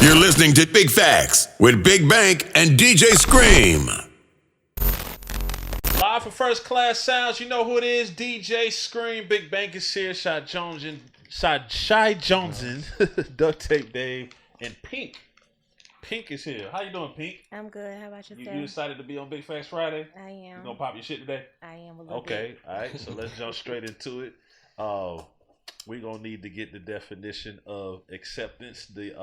You're listening to Big Facts with Big Bank and DJ Scream. Live for First Class Sounds, you know who it is. DJ Scream, Big Bank is here, Shy Jonesin, Duct Tape Dave, and Pink. Pink is here. How you doing, Pink? I'm good. How about yourself? You excited to be on Big Facts Friday? I am. You gonna pop your shit today? I am a little Okay, bit. all right. So let's jump straight into it. We're gonna need to get the definition of acceptance, the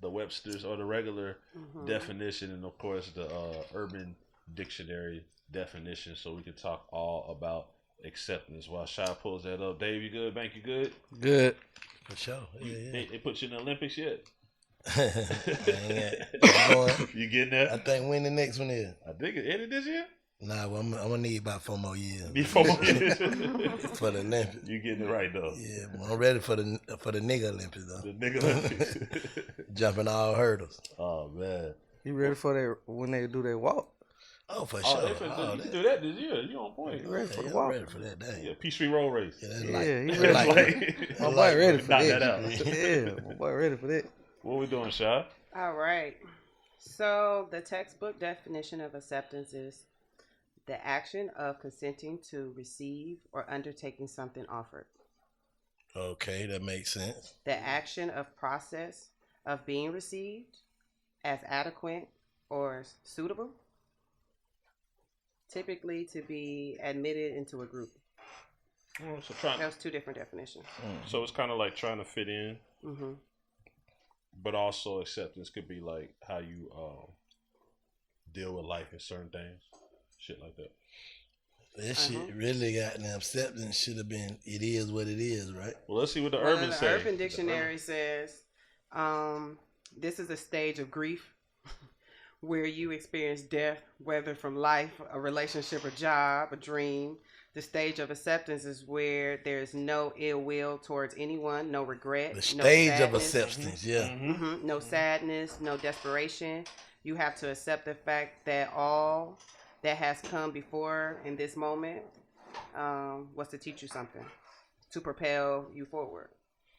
Webster's or the regular definition, and of course the Urban Dictionary definition, so we can talk all about acceptance. While Shy pulls that up, Dave, you good? Bank, you good? Good. For sure. They put you in the Olympics yet? I'm going. You getting there? I think when the next one is. I think it ended this year. Nah, well, I'm gonna need about 4 more years. Need 4 more years. For the Olympics. You getting it right though. Yeah, well, I'm ready for the nigga Olympics though. The nigga Olympics. Jumping all hurdles. Oh man. You ready for that when they do their walk? Oh, for Oh, sure. you can do that this year. You on point. You ready for the walk? Ready for that day. Yeah, Peachtree Road Race. Yeah, that's Yeah, like, he that's ready. like, My boy ready for knock that. that out. Yeah, my boy ready for that. What we doing, Shy? All right. So the textbook definition of acceptance is the action of consenting to receive or undertaking something offered. Okay, that makes sense. The action of process of being received as adequate or suitable, typically to be admitted into a group. Those two different definitions. So it's kind of like trying to fit in, Mm-hmm. but also acceptance could be like how you deal with life and certain things, shit like that. That shit really got an acceptance should have been it is what it is, right? Well, let's see what the Well, Urban the says. Urban Dictionary says this is a stage of grief where you experience death, whether from life, a relationship, a job, a dream. The stage of acceptance is where there's no ill will towards anyone, no regret. The no stage of sadness. acceptance, yeah. No sadness, no desperation. You have to accept the fact that all that has come before in this moment was to teach you something, to propel you forward.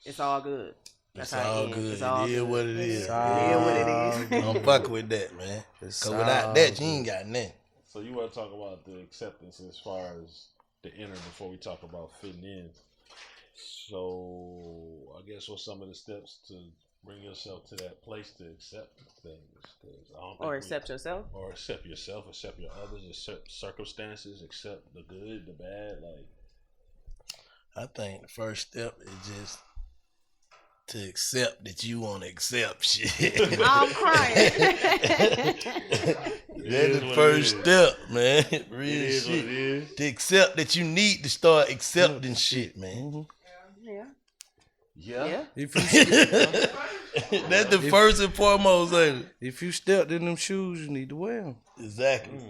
It's all good. It's That's how all it ends. good. It's all It is good. what it is. It is what it is. Don't fuck with that, man. Because without that, you ain't got nothing. So you want to talk about the acceptance as far as the inner before we talk about fitting in. So I guess what's some of the steps to bring yourself to that place to accept things? 'Cause I don't think Accept yourself. Or accept yourself, accept your others, accept circumstances, accept the good, the bad. Like, I think the first step is just to accept that you want to accept shit. I'm crying. That's the first step, man. Real it is shit. what it is. To accept that you need to start accepting shit, man. Yeah. Yeah. If you That's the first and foremost, ain't it? if you stepped in them shoes, you need to wear them. Exactly.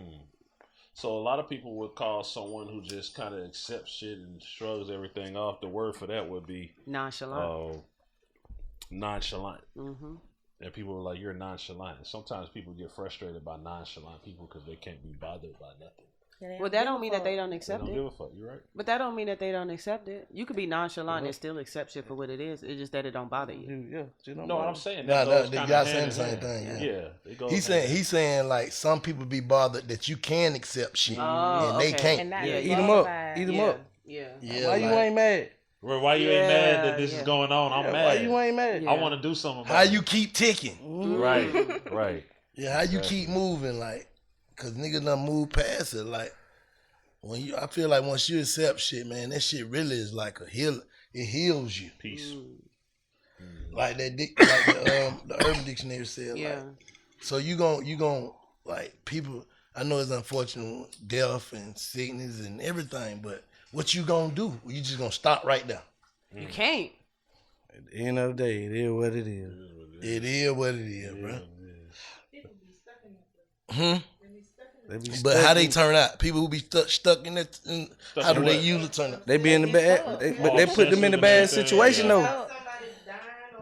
So a lot of people would call someone who just kind of accepts shit and shrugs everything off. The word for that would be Nonchalant. nonchalant. Mm-hmm. And people are like, you're nonchalant. And sometimes people get frustrated by nonchalant people because they can't be bothered by nothing. Well, that don't mean that they don't They accept don't it. give a fuck. You're right. But that don't mean that they don't accept it. You could be nonchalant and still accept shit for what it is. It's just that it don't bother you. Yeah, you know No, what I'm saying Nah, that goes y'all kinda saying hand the in same hand. thing, Yeah, it goes He's saying like some people be bothered that you can accept shit Oh, and they okay. can't. And not Yeah, be eat them up. qualified. Eat them Yeah. up. Yeah. Yeah, Why you like, ain't mad? Well, why you ain't mad that this Yeah. is going on? I'm Yeah, mad. Why you ain't mad? Yeah. I want to do something about how it. you keep ticking? Right, right. Yeah, how you keep moving, like, cause niggas done move past it. Like, I feel like once you accept shit, man, that shit really is like a heal. It heals you. Peace. Like the Urban Dictionary said. Yeah. Like, so you gon' like people. I know it's unfortunate, death and sickness and everything, but what you gonna do? You just gonna stop right there. You can't. At the end of the day, it is what it is. It is what it is, bro. They be But stuck how they in- turn out? People who be stuck in that, how do in they what? usually turn out? They be in the bad, but they put them in a bad situation though.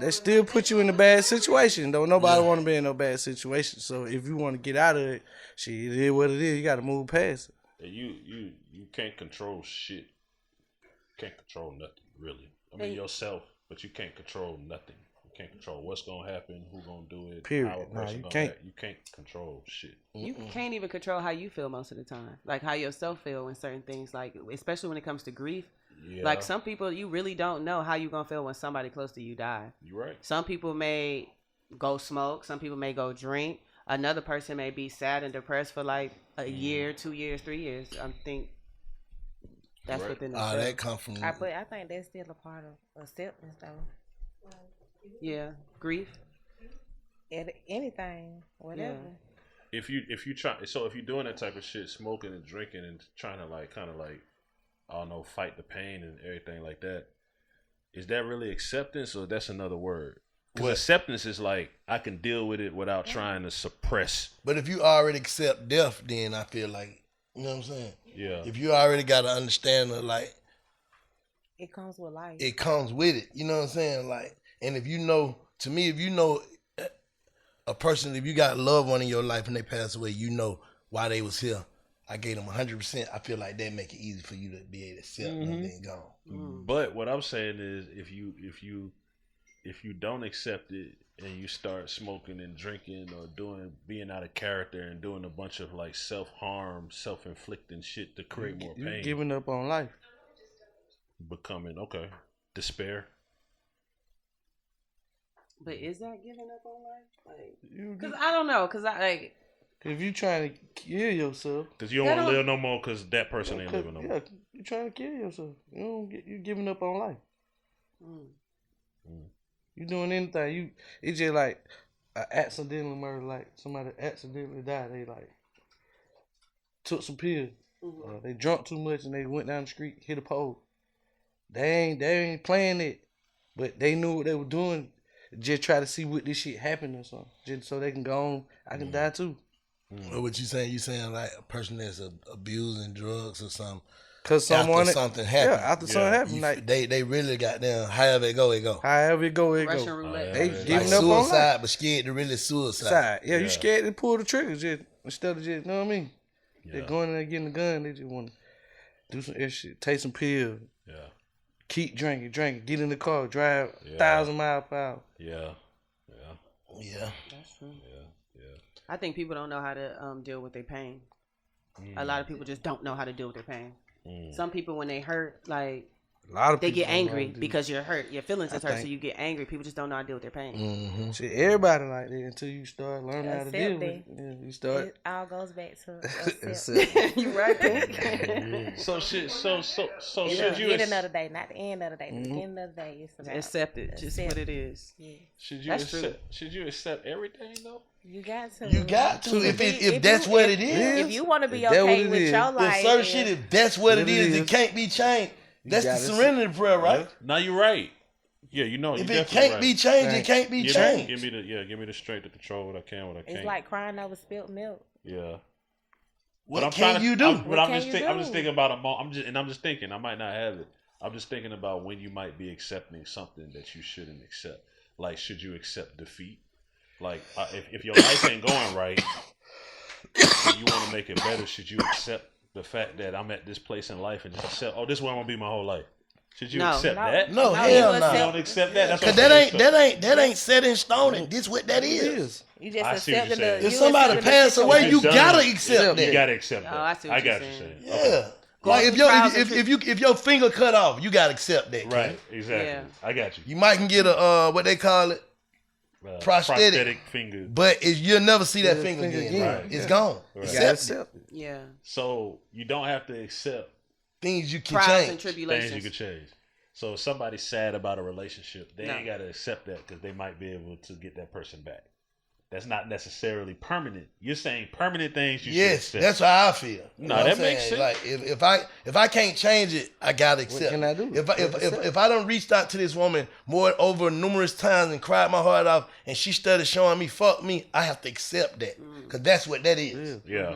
They still put you in a bad situation though. Nobody want to be in no bad situation. So if you want to get out of it, shit, it is what it is. You got to move past it. You can't control shit. Can't control nothing, really. I mean yourself, but you can't control nothing. can't control what's gonna happen, who gonna do it, Period. how a person you gonna can't. act. You can't control shit. You can't even control how you feel most of the time. Like how yourself feel when certain things, like especially when it comes to grief. Yeah. Like some people, you really don't know how you gonna feel when somebody close to you die. You right. Some people may go smoke. Some people may go drink. Another person may be sad and depressed for like a year, 2 years, 3 years. I think that's Right. within the That come from. I think that's still a part of acceptance, though. yeah, grief. Anything, whatever. If you try, so if you're doing that type of shit, smoking and drinking and trying to like kind of like, I don't know, fight the pain and everything like that, is that really acceptance or that's another word? Because acceptance is like I can deal with it without trying to suppress. But if you already accept death, then I feel like, you know what I'm saying? Yeah. If you already got an understanding of like, It comes with life. it comes with it. You know what I'm saying? Like, and if you know, to me, if you know a person, if you got a loved one in your life and they pass away, you know why they was here. I gave them 100%. I feel like that make it easy for you to be able to accept them being gone. But what I'm saying is, if you don't accept it and you start smoking and drinking or being out of character and doing a bunch of like self-harm, self-inflicting shit to create more You pain, giving up on life. becoming despair. But is that giving up on life? You, Because I don't know. Because I like. if you trying to kill yourself, Because you don't want to live no more because that person ain't living no yeah, more. you trying to kill yourself. You giving up on life. You doing anything. It's just like an accidental murder, like somebody accidentally died. They like took some pills. They drunk too much and they went down the street, hit a pole. They ain't playing it, but they knew what they were doing. Just try to see what this shit happened or something, just so they can go on. I can die too. Or what you saying? You saying like a person that's abusing drugs or something? Cause After something happened. Yeah, after something happened, like They really got down. However it go, it go. however it go, it Russian go. roulette. They Like giving Like up on life. suicide, but scared to really suicide. Side. Yeah, Yeah. you scared to pull the trigger just instead of just, you know what I mean? They Yeah. going in there getting the gun. They just want to do some extra shit, take some pills, Yeah. keep drinking, get in the car, drive Yeah. 1,000 miles per hour. Yeah. Yeah. That's true. Yeah. I think people don't know how to deal with their pain. A lot of people just don't know how to deal with their pain. Some people, when they hurt, like A lot of they people get don't know angry how to do because you're hurt. Your feelings is hurt, so think- you get angry. People just don't know how to deal with their pain. Shit, everybody like that until you start learning how to Accept deal with it. it. Yeah, you start. It all goes back to Accept. accept. You right, Pink? So should It's you get another day, not the end of the day. The beginning of the day. It's about Accept it, just what it is. Yeah. That's true. should you accept everything though? You got to. You got to if If that's you- what it is. If you want to be If that what okay it with is. your If life, certain and- shit, if that's what it is, it can't be changed. That's the gotta serenity prayer, right? No, you're right. Yeah, you know. If you're it definitely can't be right. changed, it can't be changed. Give me the strength to control what I can, what I can't. it's like crying over spilt milk. Yeah. What can you do? What can you do? I'm just thinking about a moment. I'm just thinking. I might not have it. I'm just thinking about when you might be accepting something that you shouldn't accept. Like, should you accept defeat? Like, if your life ain't going right, and you want to make it better, should you accept the fact that I'm at this place in life and just accept? Oh, this is where I'm gonna be my whole life. Should you No. accept that? No, No, hell you no. You don't accept that. That's Cause what I'm saying. that ain't set in stone. And this what that It is. is. You just I see what accepting you're saying. the. If you somebody accepting the pass away, situation. you done gotta it. accept You that. gotta accept Oh, that. I see what you're got you saying. saying. Okay. Yeah. Like if trials if your finger cut off, you gotta accept that. Right. Ken. Exactly. Yeah. I got you. You might can get a what they call it, prosthetic. finger. but you'll never see that Yeah, finger finger again. again. Right. It's gone. Right. You gotta Accept it. accept it. Yeah. So you don't have to accept Things you can Trials and change. tribulations. things you could change. So if somebody's sad about a relationship, they No. ain't got to accept that because they might be able to get that person back. That's not necessarily permanent. You're saying permanent things you Yes, should accept. that's how I feel. You No, know what that I'm makes saying? sense. Like if I can't change it, I gotta accept. can it. I do? If I don't reached out to this woman more over numerous times and cried my heart off, and she started showing me fuck me, I have to accept that because that's what that is. Yeah.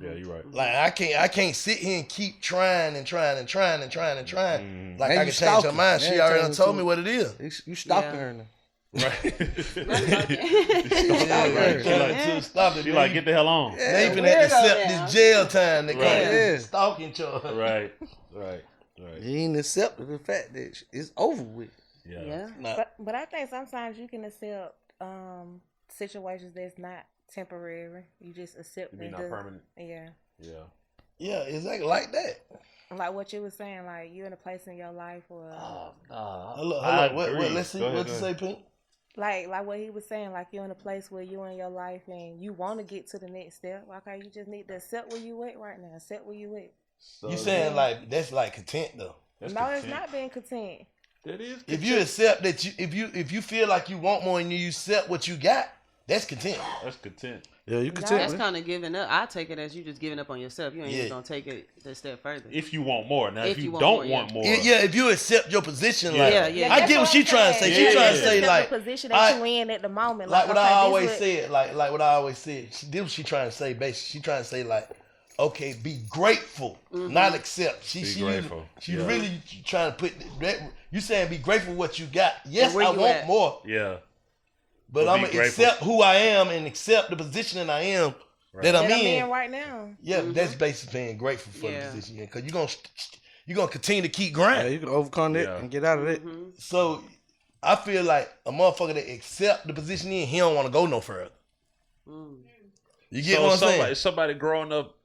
Yeah, you're right. Like I can't sit here and keep trying and trying. Like And I you can change her stalking. mind. Now She you already turning told to- me what it is. You stalking Yeah. her now. Right. To stop it. She like, get the hell on. They even had to Weirdo accept now. this jail time. They call Right. it Yeah. stalking charge. Right. You ain't accepted the fact that it's over with. Yeah. Nah. But I think sometimes you can accept situations that's not temporary. You just accept You mean it. not permanent? Yeah. Yeah. Yeah, exactly like that. Like what you were saying, like you in a place in your life where Hold up. I What, agree. let's see. Go ahead, What you go say, ahead. Pink? like what he was saying, like you're in a place where you in your life and you want to get to the next step. Okay, you just need to accept where you at right now. Accept where you at. So You saying like that's like content though? that's No, content. it's not being content. That is If you accept that if you feel like you want more and you accept what you got, that's content. That's content. Yeah, you No. content. That's man. kind of giving up. I take it as you just giving up on yourself. You ain't Yeah. even gonna take it a step further. If you want more. Now, if If you you want don't more, want yeah. more. Yeah, if you accept your position, Yeah. like Yeah. I That's get what she I'm trying to say. saying. She trying to Yeah. say Accept like the position that you in at the moment. like what okay, I this always what- said, like what I always said. This what she trying to say. Basically, she trying to say like, okay, be grateful, not accept. She grateful. She Yeah. really trying to put that. You saying be grateful for what you got. Yes, where I you want at? more, Yeah. but But I'm be gonna grateful. accept who I am and accept the position that I am that I'm that I'm in. in right now. Yeah, that's basically being grateful for Yeah. the position you're in, because you're gonna continue to keep Yeah, grinding. you can overcome that Yeah. and get out of it. So I feel like a motherfucker that accept the position he in, he don't want to go no further. You get what I'm saying? Somebody growing up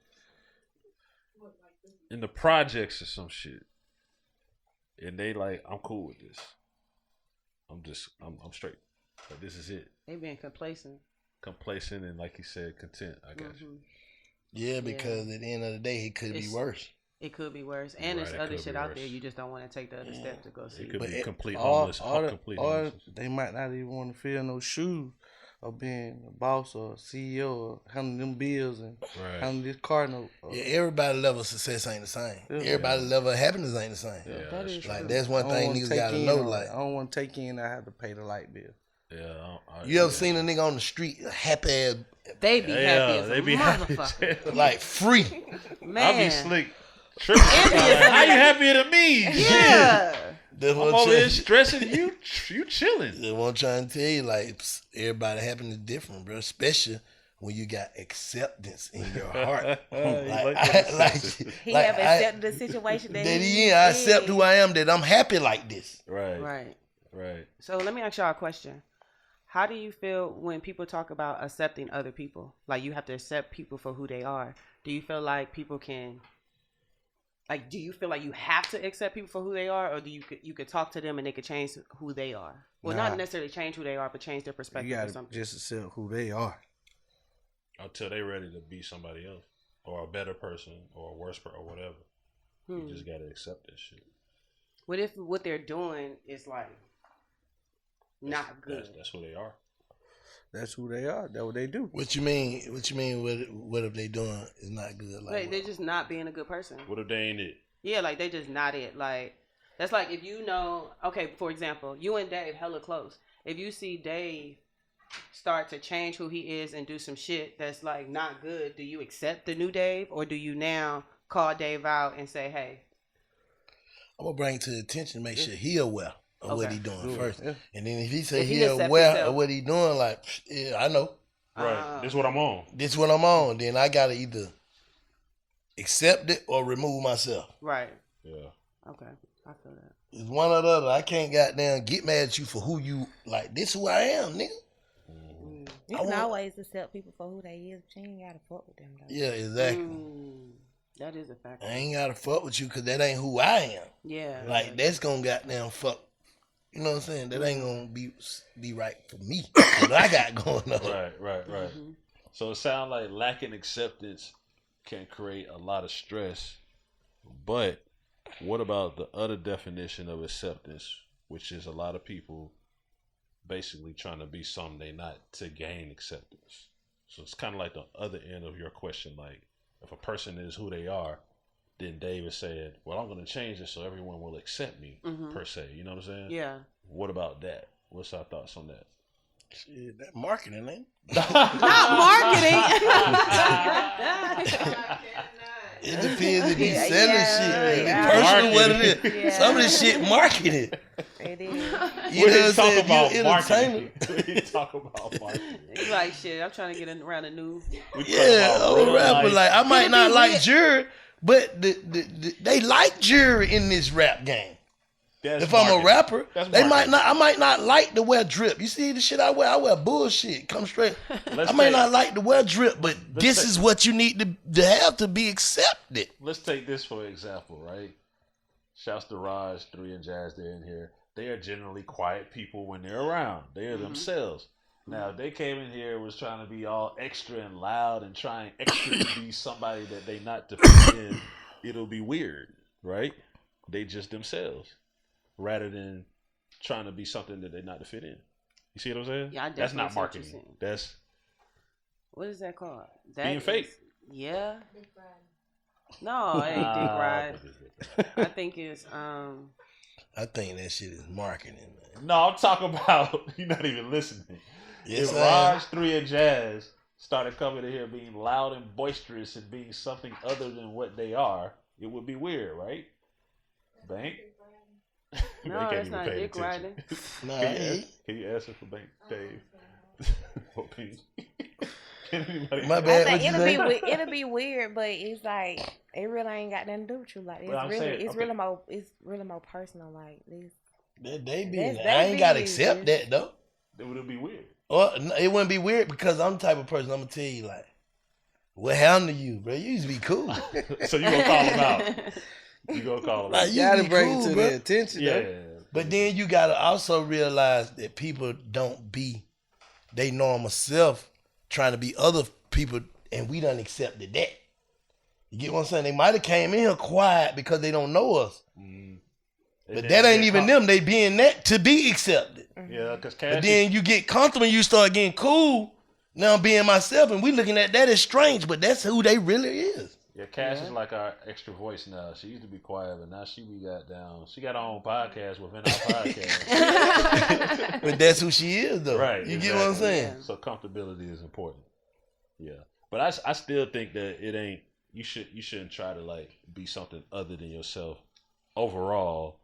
in the projects or some shit, and they like, I'm cool with this. I'm straight. But this is it. They being complacent. Complacent and like you said, content. I got you. Yeah, because at the end of the day, it could be It's- worse. It could be worse, and Right, there's it other could shit be out worse. there. You just don't want to take the other step to go see. It could But be complete Or, homeless. Complete homeless. they might not even want to fill no shoes of being a boss or a CEO or handling them bills and Right. handling this car note. Yeah, everybody level of success ain't the same. Yeah. Everybody level of happiness ain't the same. Yeah, that that's is true. Like that's one thing niggas gotta know. Like I don't want to take in. I have to pay the light bill. Yeah. you ever seen a nigga on the street happy as They be happy as they a be happy. motherfucker. like free? Man. I be slick. Tripping. How you happier than me? Yeah. That's I'm what over here I'm stressing. You chilling. That's what I'm trying to tell you. Like everybody happiness different, bro. Especially when you got acceptance in your heart. He have accepted the situation that he in. I accept who I am. That I'm happy like this. Right. Right. So let me ask y'all a question. How do you feel when people talk about accepting other people? Like you have to accept people for who they are. Do you feel like people can, like, do you feel like you have to accept people for who they are, or do you could talk to them and they could change who they are? Well, Nah. not necessarily change who they are, but change their You perspective or gotta something. just accept who they are. Until they ready to be somebody else or a better person or a worse person or whatever. You just gotta accept that shit. What if what they're doing is like not good? That's who they are. That's who they are. That's what they do. What you mean? What you mean? What if they doing is not good? Like they're just not being a good person. What if they ain't it? Yeah, like they just not it. Like that's like if you know, okay, for example, you and Dave hella close. If you see Dave start to change who he is and do some shit that's like not good, do you accept the new Dave, or do you now call Dave out and say, hey? I'm gonna bring to the attention, make sure he aware of what Okay. he doing Yeah. first, Yeah. and then if he say If he he accept aware himself. of what he doing, like yeah, I know Right. This is what I'm on. this what I'm on. Then I gotta either accept it or remove myself. Right. Yeah. Okay. I feel that. It's one or the other. I can't goddamn get mad at you for who you like. This who I am, nigga. You I can want- always accept people for who they is, but you ain't gotta fuck with them though. Yeah, exactly. That is a factor. I ain't gotta fuck with you because that ain't who I am. Yeah. Like that's gonna goddamn fuck. You know what I'm saying? That ain't gonna be right for me. What I got going on. Right. So it sounds like lacking acceptance can create a lot of stress. But what about the other definition of acceptance, which is a lot of people basically trying to be something they not to gain acceptance? So it's kind of like the other end of your question. Like if a person is who they are, then David said, well, I'm going to change it so everyone will accept me per se. You know what I'm saying? Yeah. What about that? What's our thoughts on that? Shit, that marketing, ain't it depends if he's Yeah, selling yeah, shit. If yeah. it's personal, what Marketing. it is. Yeah. Some of this shit marketed. It is. You know What what you I'm talk saying? If about you marketing? entertainer. We talk about marketing. It's like shit. I'm trying to get around a new. We talk Yeah, about I'm a real rapper. life. Like I might Can it not be like real? jury, but they like jury in this rap game. If I'm a rapper, That's I marketing. might not like to wear drip. You see the shit I wear bullshit. Come straight. Let's I may take- not like to wear drip, but this take- is what you need to have to be accepted. Let's take this for example, right? Shouts to Raj, 3 and Jazz, they're in here. They are generally quiet people when they're around. They are themselves. Now, if they came in here and was trying to be all extra and loud and trying extra to be somebody that they not to fit in, it'll be weird, right? They just themselves, rather than trying to be something that they're not to fit in. You see what I'm saying? Yeah, I That's definitely not see what you're marketing. saying. That's What is that called? being fake. Yeah. No, it ain't dick ride. I think it's I think that shit is marketing, man. No, I'm talking about you're not even listening. Yes, If I am. Raj, 3 and Jazz started coming in here being loud and boisterous and being something other than what they are, it would be weird, right? Bank? no, Bank ain't that's even not paying dick attention. riding. Nah, Can you answer for Bank, Dave? What opinion? Can anybody- My I bad. think What you say? it'll be weird, but it's like it really ain't got nothing to do with you. Like Well, I'm saying, it's okay. really more personal. Like this. They be. That's I ain't gotta business. accept that though. It would be weird. Or it wouldn't be weird because I'm the type of person I'm gonna tell you like, what happened to you, bro? You used to be cool. So you gonna call them out? You gonna call them Like, out? you You gotta be bring cool, it to bro. their attention, Yeah. though. But then you gotta also realize that people don't be they normal self trying to be other people, and we done accepted that. You get what I'm saying? They might have came in here quiet because they don't know us. But that ain't even them. They being that to be accepted. Yeah, because But Cash. then you get comfortable and you start getting cool. Now I'm being myself, and we looking at that as strange, but that's who they really is. Yeah, Cash is like our extra voice now. She used to be quiet, but now she got down. She got her own podcast within our podcast. But that's who she is, though. Right. You get what I'm exactly. saying? So comfortability is important. Yeah. But I still think that it ain't you shouldn't try to like be something other than yourself overall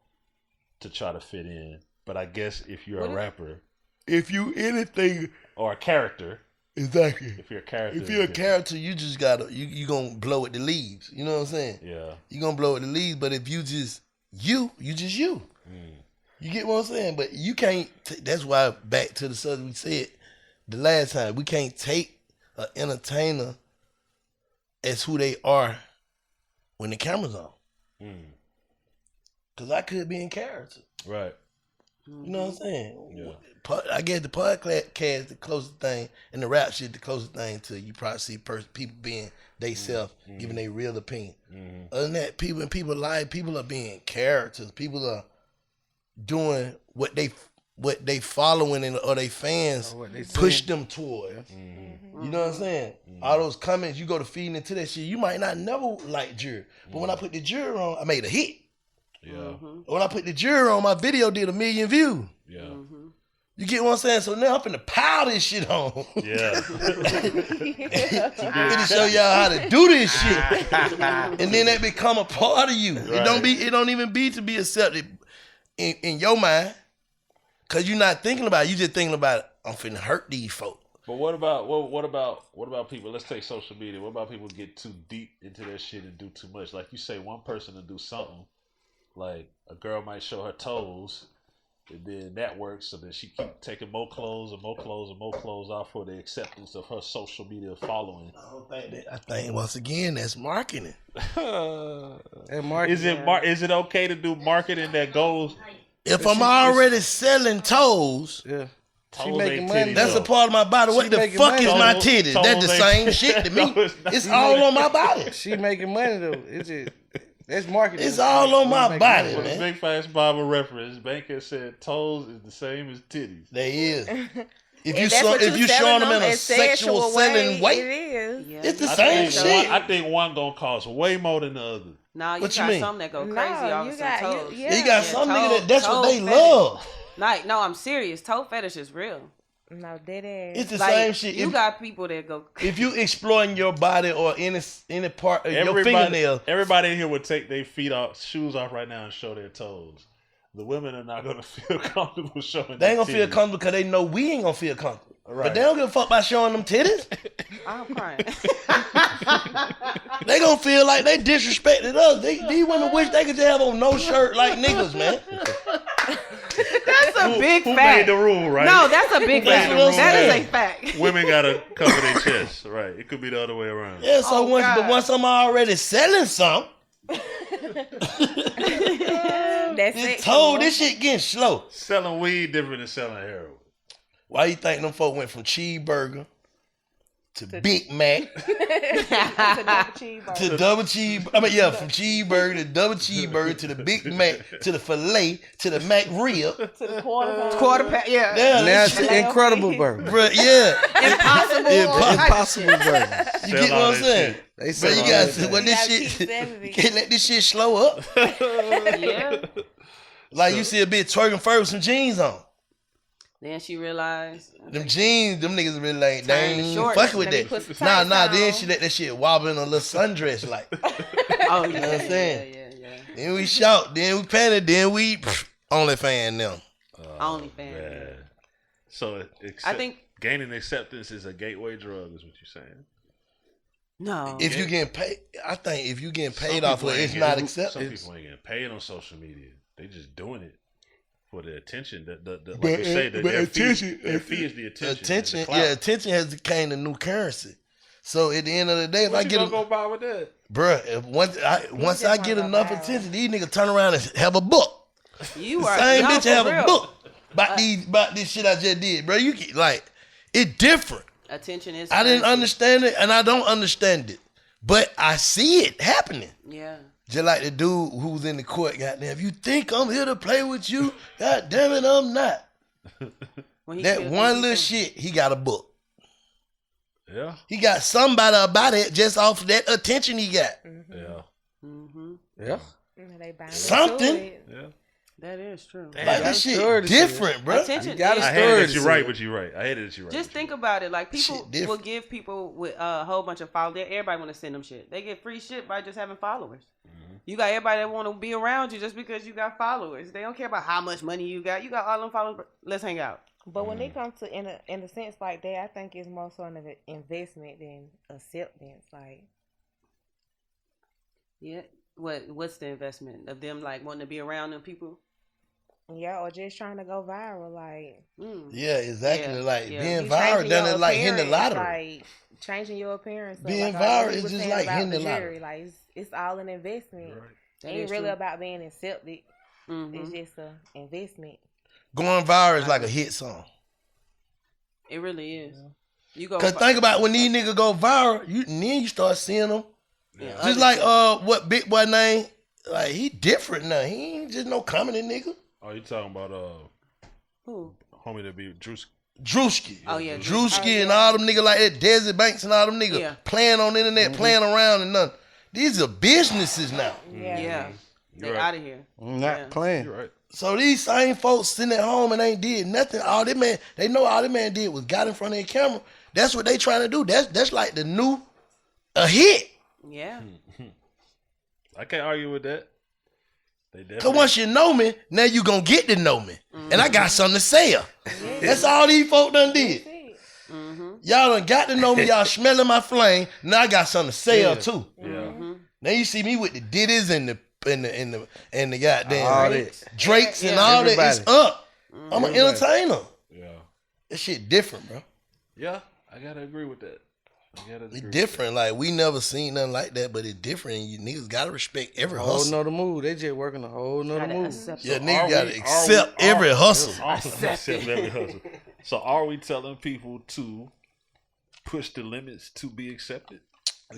to try to fit in. But I guess if you're a rapper, If you anything, or a character, exactly. if you're a character, If you're a it's different. character, you just gotta you gonna blow at the leaves. You know what I'm saying? Yeah. You gonna blow at the leaves. But if you just you just you. You get what I'm saying? But you can't. That's why back to the subject we said the last time, we can't take an entertainer as who they are when the camera's on. Cause I could be in character. Right. You know what I'm saying? Yeah. I guess the podcast the closest thing, and the rap shit the closest thing to you probably see people being they self, giving their real opinion. Other than that, people in people's life, people are being characters. People are doing what they following and or they fans what they push saying. them toward. You know what I'm saying? All those comments you go to feeding into that shit, you might not never like jury, but when I put the jury on, I made a hit. Yeah. When I put the jury on, my video did 1 million views. Yeah. You get what I'm saying? So now I'm finna pile this shit on. Yeah. I'm finna show y'all how to do this shit. And then that become a part of you. Right. It don't even be to be accepted in your mind. Cause you're not thinking about it. You just thinking about I'm finna hurt these folks. But what about people? Let's take social media. What about people get too deep into their shit and do too much? Like you say, one person to do something. Like a girl might show her toes, and then that works. So then she keep taking more clothes and more clothes and more clothes off for the acceptance of her social media following. I think once again that's marketing. And Mark, Is it okay to do marketing that goes? If I'm already selling toes, yeah, she Toes making ain't money. titties, that's though. a part of my body. What She the making fuck money. is my Toes- titties? That's the toes same ain't- shit to me. No, it's not. It's all on my body. She making money though. It's just that's marketing. It's all on my Making body, money. For the man. Big Facts Bible reference, Banker said toes is the same as titties. They is. If If that's what you showing them in a sexual selling it way, is. Yeah. it's the I same think shit. I think one gonna cost way more than the other. Nah, you What you got mean? some that go No, crazy off you some got- toes. you- yeah. You got Yeah, some nigga toe- that's what toe they fetish. love. Like, no, I'm serious. Toe fetish is real. No, dead ass. It's the Like, same shit. You got people that go. If you exploring your body or any part of your fingernail, Everybody in here would take their shoes off right now and show their toes. The women are not gonna feel comfortable showing. they ain't their gonna feel titties. comfortable because they know we ain't gonna feel comfortable. Right. But they don't give a fuck about showing them titties. I'm crying. They gonna feel like they disrespected us. These women wish they could just have on no shirt like niggas, man. a big Who fact. made the rule, right? No, that's a big fact. That's what I'm That is saying. a fact. Women gotta cover their chest, right? It could be the other way around. Yeah, so God. once I'm already selling something, That's it's it. told this shit getting slow. Selling weed different than selling heroin. Why you think them folk went from cheeseburger to Big Mac to double cheeseburger? I mean, yeah, from cheeseburger to double cheeseburger to the Big Mac to the filet to the Mac rib. To the quarter Pack, yeah. Yeah, Now it's the incredible burger. bruh, yeah. Impossible. Impossible burger. You Sell get all what I'm that saying? shit. They But sell you all got that. when You this gotta keep shit, selling you it. can't let this shit slow up. Yeah. Like you see a bitch twerking first with some jeans on. Then she realized. Them jeans, them niggas really like, they Turn the ain't shorts. fucking with Let me put some that. Nah, tights then on. she let that shit wobble in a little sundress like. Oh, You know what I'm saying? Yeah. Then we shout, then we panic, then we only fan them. OnlyFans. Man. So I think gaining acceptance is a gateway drug, is what you're saying. no. If you getting paid, I think if you getting paid Some off people of it, ain't it's getting- not Some acceptance. people ain't getting paid on social media. They just doing it for the attention. Like But- you say, but their attention- fee is the attention. Attention, and the clout. yeah, attention has become the new currency. So at the end of the day, if What I you get gonna a, go buy with that? bruh, if once just I wanna get go enough viral. attention, these niggas turn around and have a book. You The are same no, bitch for have real. a book about this shit I just did, bro. You get, like, it different. Attention is. I didn't currency. understand it, and I don't understand it, but I see it happening. Yeah. Just like the dude who was in the court, goddamn. If you think I'm here to play with you, goddamn it, I'm not. When he That killed one them little people. shit, he got a book. Yeah, He got somebody about it just off that attention he got. yeah, Mm-hmm. Yeah. They bind Something. into it. yeah. That is true. Like this shit story to different, bro. Attention. You gotta is- I hated Story that to you're see right, it. but you're right. I hated that you're right. Just but think you're about it. Like Shit people different. will give people with a whole bunch of followers. Everybody want to send them shit. They get free shit by just having followers. You got everybody that want to be around you just because you got followers. They don't care about how much money you got. You got all them followers. Let's hang out. But when it comes to in a sense like that, I think it's more so an investment than acceptance. Like, Yeah. What's the investment of them like wanting to be around them people? yeah, or just trying to go viral. Like, Mm. Yeah, exactly. Yeah, like yeah. being you viral changing done your it like hitting the appearance, lottery. Like changing your appearance. Being like viral what he is was just saying like about hitting the the lottery. jury. Like it's all an investment. right. That Ain't is really true. about being accepted. Mhm. It's just an investment. Going viral is like a hit song. It really is. You go. Cause think about when these niggas go viral, then you start seeing them. Yeah, Just other like stuff. what big boy name? Like he different now. He ain't just no comedy nigga. Oh, you talking about Who? homie that be Drewski? Drewski. Oh, yeah, Drewski and all them niggas like that, Desi Banks and all them niggas Yeah. playing on the internet, playing around and nothing. These are businesses now. Yeah. Yeah. They You're right. out of here. I'm not Yeah. playing. You're right. So these same folks sitting at home and ain't did nothing. All that man, they know all that man did was got in front of their camera. That's what they trying to do. That's like the new a hit. Yeah. I can't argue with that. They Cause definitely. once you know me, now you gonna get to know me, and I got something to say. That's all these folk done did. Mm-hmm. Y'all done got to know me. Y'all smelling my flame. Now I got something to say too. Yeah. Now you see me with the ditties and the goddamn All that. Drakes and Yeah. all that. Everybody. It's up. I'm an Everybody. entertainer. Yeah. That shit different, bro. Yeah. I gotta agree with that. It's different. Like we never seen nothing like that, but it's different. And you niggas gotta respect every Whole hustle. nother move. They just working a whole nother Gotta move. accept Yeah, it. niggas gotta accept every hustle. Accept every hustle. So are we telling people to push the limits to be accepted?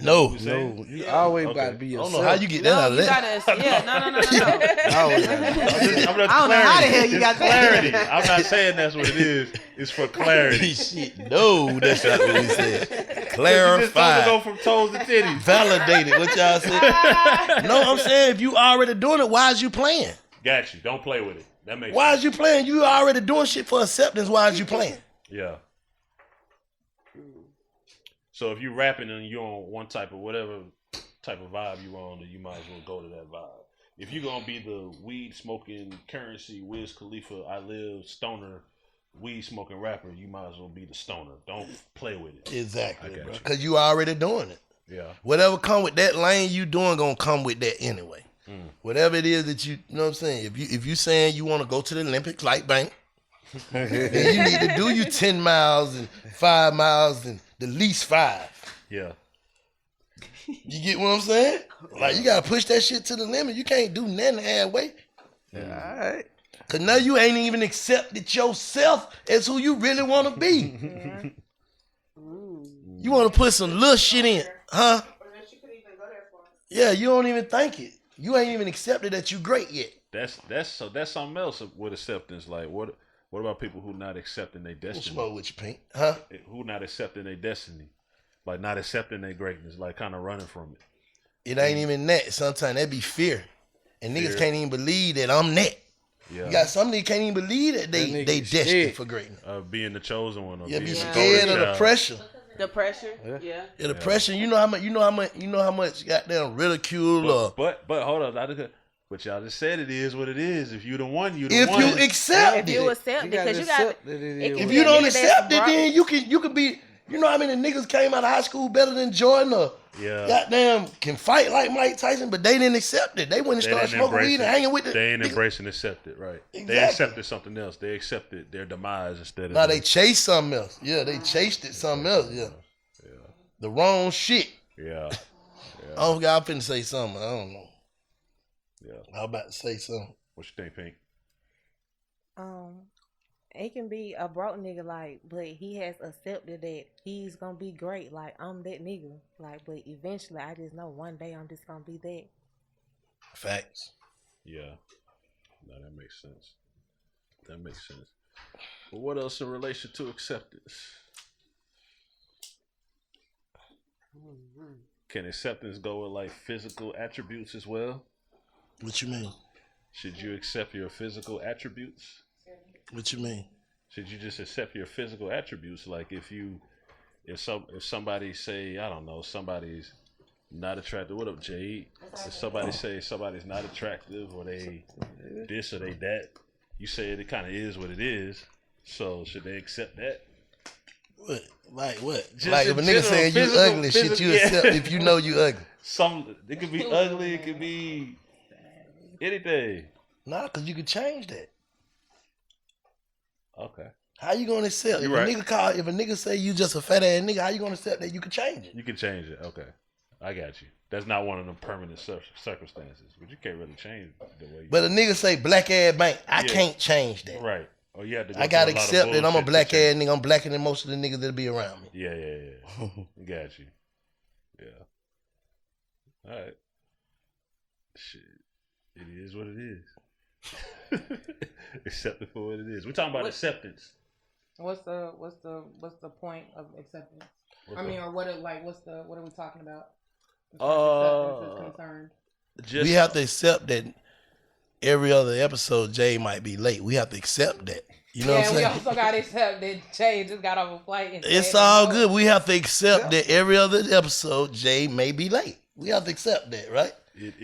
No, We saying? No, you always Okay. about to be I yourself. don't know how you get that No, out of you that. gotta. Yeah. No. Always. I'm just I don't know how the hell you It's got that. clarity. I'm not saying that's what it is. It's for clarity. Shit, no, that's not what we said. You just told to Clarify. go from toes to titties. Validated. What y'all said? No, I'm saying if you already doing it, why is you playing? Got you. Don't play with it. That makes Why sense. is you playing? You already doing shit for acceptance. Why is you playing? Yeah. So if you rapping and you're on one type of whatever type of vibe you on, then you might as well go to that vibe. If you're gonna be the weed smoking currency, Wiz Khalifa, I live stoner, weed smoking rapper, you might as well be the stoner. Don't play with it. Exactly, I got bro. you. Because you already doing it. Yeah. Whatever come with that lane you doing gonna come with that anyway. Whatever it is that you know what I'm saying. If you saying you want to go to the Olympics like Bank, And you need to do you 10 miles and 5 miles and the least 5. Yeah. You get what I'm saying? Like, you gotta push that shit to the limit. You can't do nothing halfway. All right. Cause now you ain't even accepted yourself as who you really want to be. You want to put some little shit in, huh? Yeah, you don't even think it. You ain't even accepted that you great yet. That's something else with acceptance. Like what about people who not accepting their What's destiny? wrong with you, Pink? Huh? Who not accepting their destiny? Like not accepting their greatness, like kind of running from it. It ain't even that. Sometimes that be fear. And Fear. niggas can't even believe that I'm that. Yeah. You got some niggas can't even believe that they nigga destined scared. for greatness. Being the chosen one. Or Yeah, being be the scared golden of the child. pressure. The pressure, yeah. Yeah, the pressure. You know how much goddamn ridicule or But hold on, but y'all just said it is what it is. If you the one, you the if one. you accept If you it. accept it, gotta because you got. accept that it is. can If be you a don't nigga that's accept it, broke. then you can be. You know how many niggas came out of high school better than Jordan or Yeah. goddamn can fight like Mike Tyson, but they didn't accept it. They went and They started didn't smoking weed and hanging with the. They ain't niggas. embrace and accept it, right? They Exactly. accepted something else. They accepted their demise instead of. Nah, they chased something else. Yeah, they chased it something else. Yeah. The wrong shit. Yeah. I don't. I'm finna say something. I don't know. Yeah. I'm about to say something. What you think, Pink? It can be a broke nigga, like, but he has accepted that he's gonna be great. Like, I'm that nigga. Like, but eventually, I just know one day I'm just gonna be that. Facts. Yeah. No, that makes sense. That makes sense. But what else in relation to acceptance? Can acceptance go with like physical attributes as well? What you mean? Should you accept your physical attributes? What you mean? Should you just accept your physical attributes? Like if somebody say, I don't know, somebody's not attractive. What up, Jade? If somebody say somebody's not attractive or they this or they that, you say it kind of is what it is. So should they accept that? What? Like what? Just like if a in nigga general, saying you physical- ugly, shit physical- you accept if you know you ugly. It could be ugly. It could be anything. Nah, cause you could change that. Okay. How you gonna accept? You right. If a nigga say you just a fat ass nigga, how you gonna accept that you could change it? You can change it. Okay. I got you. That's not one of them permanent circumstances, but you can't really change the way you. But a nigga say black ass bank, I Yeah. can't change that. Right. Or you have to. Go I gotta through a lot of accept that I'm a bullshit to black ass change. nigga. I'm blacker than most of the niggas that be around me. Yeah. Got you. Yeah. All right. Shit. It is what it is. Accept it for what it is. We're talking about acceptance. What's the point of acceptance? What are we talking about? As far as acceptance is concerned. We have to accept that every other episode Jay might be late. We have to accept that. You know what I'm we saying? also got to accept that Jay just got off a flight. And It's said, all "No." good. We have to accept that every other episode Jay may be late. We have to accept that, right?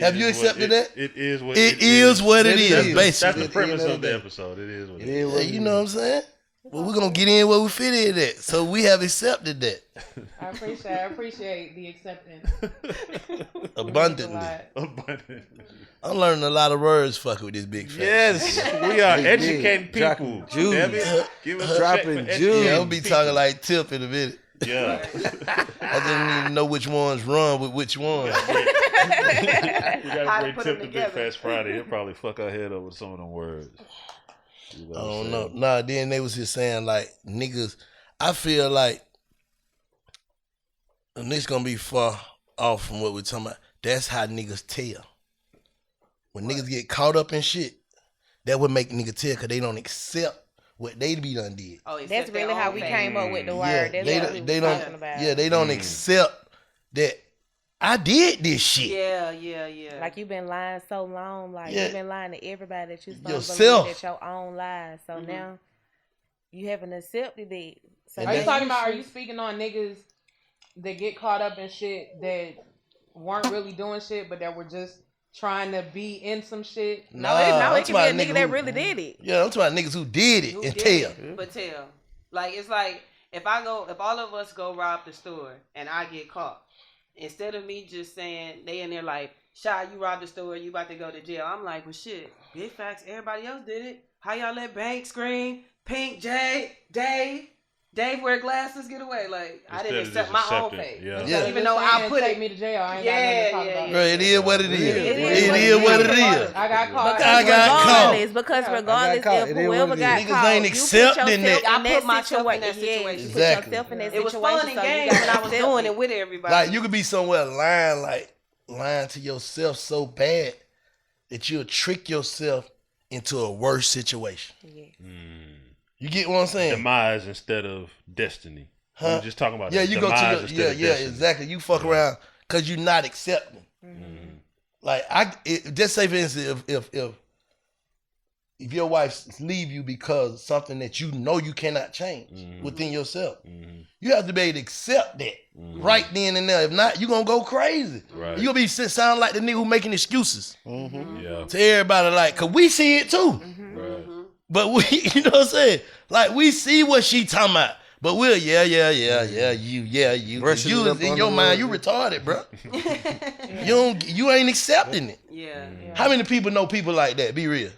Have you accepted that? It is what It is what it is, That's basically. the premise of the episode. It is what it is. Yeah, you know what I'm saying? Well, we're gonna get in where we fit in at. So we have accepted that. I appreciate the acceptance. Abundantly. Abundant. I'm learning a lot of words fucking with this big fat. Yes, we are educating people. Dropping jewels. Damn it. Give us a Dropping check for jewels. educating Yeah, I'm gonna be people. talking like Tip in a minute. Yeah. I just need to know which ones run with which ones. We How gotta to bring put Tip them to Big together. Fast Friday. He'll probably fuck our head up with some of them words. You I what don't I'm know. saying? Nah, then they was just saying like niggas. I feel like, and this gonna be far off from what we're talking about. That's how niggas tell. When niggas get caught up in shit, that would make niggas tell because they don't accept what they be done did. Oh, That's accept their really how own we fate. came up with the word. That's they what we they was don't. talking about. Yeah, they don't accept that I did this shit. Yeah. Like you've been lying so long, like Yeah. you've been lying to everybody that you supposed Yourself. to believe that your own lies. So now you haven't accepted it. So And Are you that's- talking about? Are you speaking on niggas that get caught up in shit that weren't really doing shit, but that were just trying to be in some shit? No, I'm it can talking be a about nigga that who- really did it. Yeah, I'm talking about niggas who did it Who and did tell. it, but tell. Like it's like if all of us go rob the store and I get caught, instead of me just saying they in there like, Shy, you robbed the store, you about to go to jail. I'm like, well shit, big facts, everybody else did it. How y'all let Bank scream? Pink, Dave wear glasses, get away. Like, I didn't Instead accept of my just own accepting fate. it, yeah. So even though I put take it, me to jail, I ain't got nothing to talk about. Bro, it is what it is. It is what what it it is. is. I got caught. Because I got caught. Because Yeah. regardless I got caught. if It is whoever what it got is. Niggas caught, ain't you put accepting yourself that. I in put that myself in that situation. Yeah, situation. you Exactly. put yourself in that it was situation. fun and so you games gotta when I was accept doing it with everybody. Like you could be somewhere lying to yourself so bad that you'll trick yourself into a worse situation. Yeah. You get what I'm saying? Demise instead of destiny. We were just talking about Yeah, that. you go Demise to instead of yeah, destiny. exactly. You fuck around because you're not accepting. Like just say for instance, if your wife leave you because of something that you know you cannot change within yourself, you have to be able to accept that right then and there. If not, you gonna go crazy. Right. You gonna be sound like the nigga who making excuses Yeah. to everybody. Like, cause we see it too. Right. But we, you know what I'm saying? Like we see what she talking about. But we'll, you. Brushing You it up in on your the mind, wall. you retarded, bro. You ain't accepting it. yeah. How many people know people like that? Be real.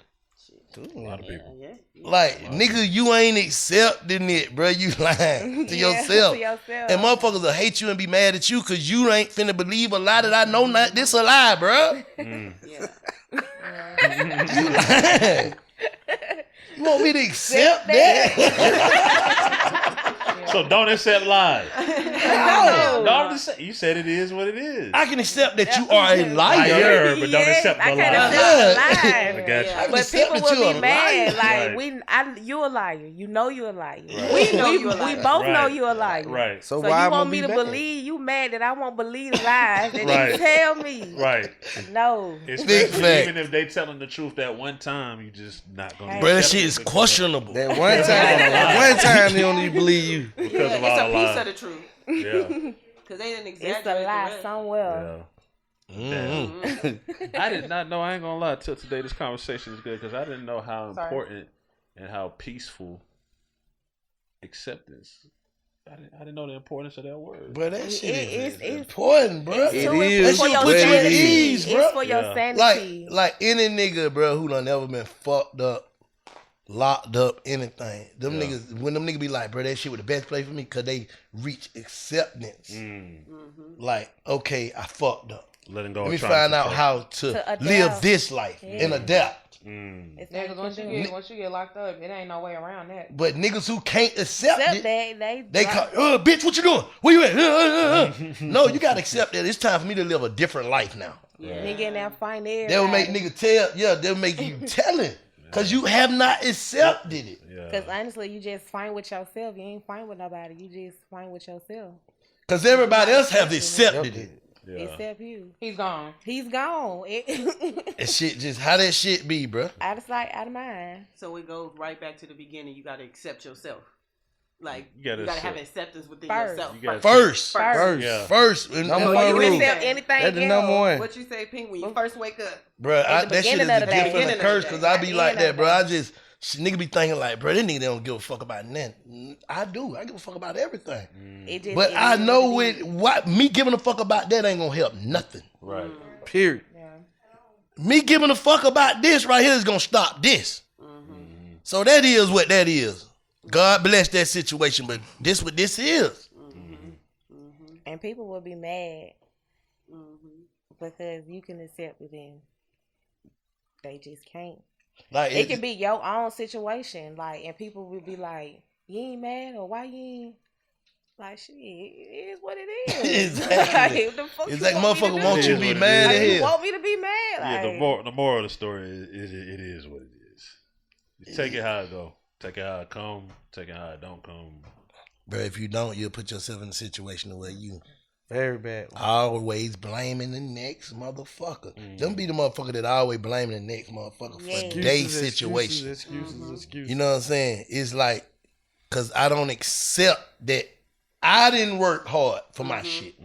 A lot of people. Like, nigga, you ain't accepting it, bro. You lying to yourself. to yourself. And motherfuckers will hate you and be mad at you because you ain't finna believe a lie that I know not. This a lie, bro. You lying. You want me to accept that? So don't accept lies. No. Don't accept. You said it is what it is. I can accept that you are a liar. But don't accept I the can't lie. accept the I lie. got you. I can But accept people that you will a be mad. liar. Like you a liar. You know you a liar. Right. We know you a We liar. both know Right. you a liar. Right. So So why you I'm want gonna me be to mad? believe you mad that I won't believe the lies that Right. you tell me. Right. No. Especially fact. even if they telling the truth that one time, you just not gonna. Bro, that accept shit it is because- questionable. That one time they don't even believe you. Because of It's all a the piece lies. of the truth. Yeah. Because they didn't exaggerate It's a lie the rest. somewhere. Yeah. I did not know. I ain't gonna lie. Till today, this conversation is good because I didn't know how important and how peaceful acceptance. I didn't know the importance of that word. Bro, that shit is It's important, bro. It's It too is for your what it sanity. is, bro. It's for your Yeah. sanity. Like any nigga, bro, who done never been fucked up, locked up, anything. Them niggas, when them niggas be like, bro, that shit was the best place for me, cause they reach acceptance. Like, okay, I fucked up. Letting go. Let of me trying find to out protect. how to adapt. live this life and adapt. It's Yeah, like because once you get locked up, it ain't no way around that. But niggas who can't accept except it, that they call, bitch, what you doing? Where you at? No, you gotta accept that. It's time for me to live a different life now. nigga in there find everybody. They'll make nigga tell, they'll make you tell it. Cause you have not accepted it. Because honestly, you just find with yourself. You ain't find with nobody. You just find with yourself. Cause everybody else have accepted it. Except you. He's gone. He's gone. That shit just how that shit be, bro. Out of sight, out of mind. So it goes right back to the beginning. You got to accept yourself. Like, You gotta have accept. acceptance within First. yourself. You gotta First. Yeah. First. And Number So one you rule. accept anything That's the else. number one. What you say, Pink, when you first wake up? bro, At the that shit is beginning a of the day. gift and a Beginning of curse. the Cause day. I At be the like end that, of bro. the I just nigga be thinking like, bro, this nigga don't give a fuck about nothing. I do. I give a fuck about everything. It just, But it I is know what it is. what me giving a fuck about that ain't gonna help nothing. Right. Period. Me giving a fuck about this right here is gonna stop this. So that is what that is. God bless that situation, but this what this is. And people will be mad because you can accept it and they just can't. Like It can be your own situation, like, and people will be like, "You ain't mad, or why you ain't?" Like, shit, it is what it is. Exactly. Like, the fuck It's you like want me to motherfucker do? want you to It be is what mad it at Like, you hell. want me to be mad? Yeah. Like, The moral of the story is it is what it is. You take it how it go. Take it how it come. Take it how it don't come. Bro, if you don't, you'll put yourself in a situation where you Very bad. always blaming the next motherfucker. Them be the motherfucker that always blaming the next motherfucker Yeah. for their situation. Excuses. You know what I'm saying? It's like, cause I don't accept that I didn't work hard for my shit.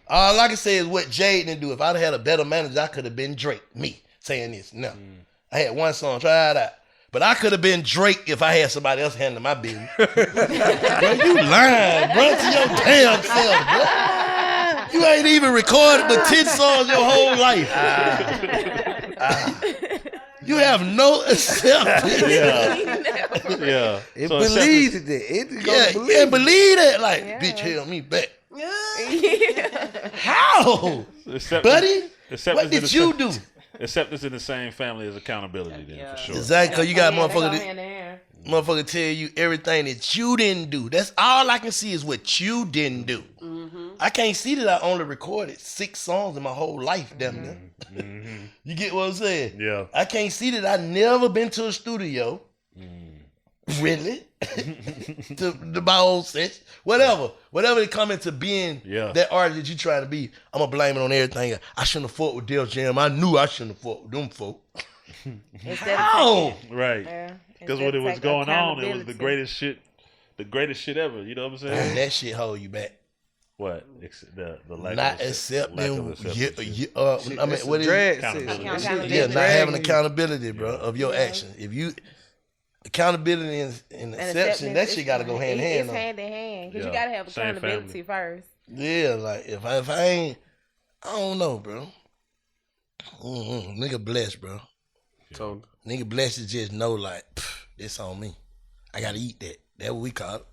All I can say is what Jade didn't do. If I'd had a better manager, I could have been Drake. Me saying this. No. I had one song, try it out. But I could have been Drake if I had somebody else handling my business. Bro, you lying, bro, to your damn self, bro. You ain't even recorded but 10 songs your whole life. You have no acceptance. Yeah. It So believes it. It Yeah, gonna believe that. Like, Yeah. bitch, held me back. Yeah. How? acceptance, Buddy, acceptance what in the did you same- do? Acceptance in the same family as accountability, then for sure. Exactly, 'cause you got They go motherfucker hand in hand. motherfucker tell you everything that you didn't do. That's all I can see is what you didn't do. I can't see that I only recorded 6 songs in my whole life, damn near. You get what I'm saying? Yeah. I can't see that I never been to a studio. Really? to my old sense. Whatever it come into being that artist that you trying to be, I'm gonna blame it on everything. I shouldn't have fought with Def Jam. I knew I shouldn't have fought with them folk. How? Right. Yeah. Because when it was going on, it was the greatest shit ever. You know what I'm And saying? that shit hold you back. What? The lack Not of accepting. lack of acceptance. I mean, what is drag Accountability. season. Yeah, not Drag having me. accountability, bro, of your actions. If you accountability and acceptance, that shit got to go hand in hand. It's hand in hand because you Yeah. gotta have Same accountability family. first. Yeah, like if I ain't, I don't know, bro. Nigga blessed, bro. So Nigga blessed to just know, like, this on me. I gotta eat that. That's what we call it.